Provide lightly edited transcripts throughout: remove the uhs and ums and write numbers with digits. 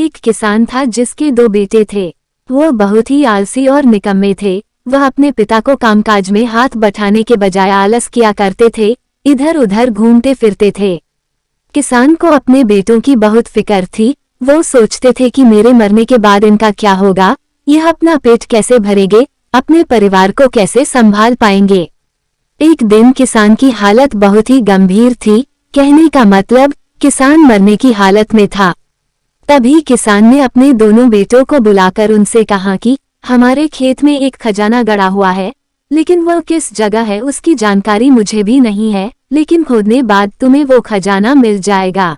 एक किसान था जिसके 2 बेटे थे। वह बहुत ही आलसी और निकम्मे थे। वह अपने पिता को कामकाज में हाथ बटाने के बजाय आलस किया करते थे, इधर उधर घूमते फिरते थे। किसान को अपने बेटों की बहुत फिक्र थी। वो सोचते थे कि मेरे मरने के बाद इनका क्या होगा, यह अपना पेट कैसे भरेंगे, अपने परिवार को कैसे संभाल पाएंगे। एक दिन किसान की हालत बहुत ही गंभीर थी, कहने का मतलब किसान मरने की हालत में था। तभी किसान ने अपने दोनों बेटों को बुलाकर उनसे कहा कि हमारे खेत में एक खजाना गड़ा हुआ है, लेकिन वह किस जगह है उसकी जानकारी मुझे भी नहीं है, लेकिन खोदने बाद तुम्हें वो खजाना मिल जाएगा।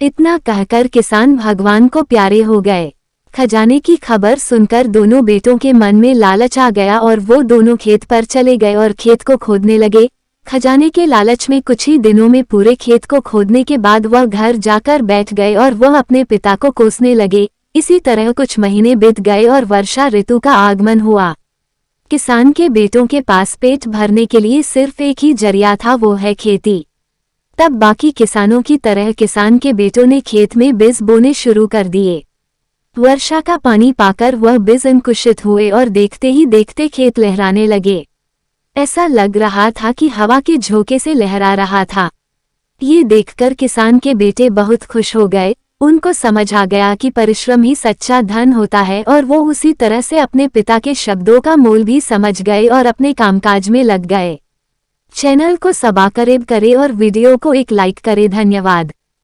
इतना कहकर किसान भगवान को प्यारे हो गए। खजाने की खबर सुनकर दोनों बेटों के मन में लालच आ गया और वो दोनों खेत पर चले गए और खेत को खोदने लगे। खजाने के लालच में कुछ ही दिनों में पूरे खेत को खोदने के बाद वह घर जाकर बैठ गए और वह अपने पिता को कोसने लगे। इसी तरह कुछ महीने बीत गए और वर्षा ऋतु का आगमन हुआ। किसान के बेटों के पास पेट भरने के लिए सिर्फ एक ही जरिया था, वो है खेती। तब बाकी किसानों की तरह किसान के बेटों ने खेत में बीज बोने शुरू कर दिए। वर्षा का पानी पाकर वह बीज अंकुरित हुए और देखते ही देखते खेत लहराने लगे। ऐसा लग रहा था कि हवा के झोंके से लहरा रहा था। ये देखकर किसान के बेटे बहुत खुश हो गए। उनको समझ आ गया कि परिश्रम ही सच्चा धन होता है और वो उसी तरह से अपने पिता के शब्दों का मोल भी समझ गए और अपने कामकाज में लग गए। चैनल को सब्सक्राइब करें और वीडियो को एक लाइक करें। धन्यवाद।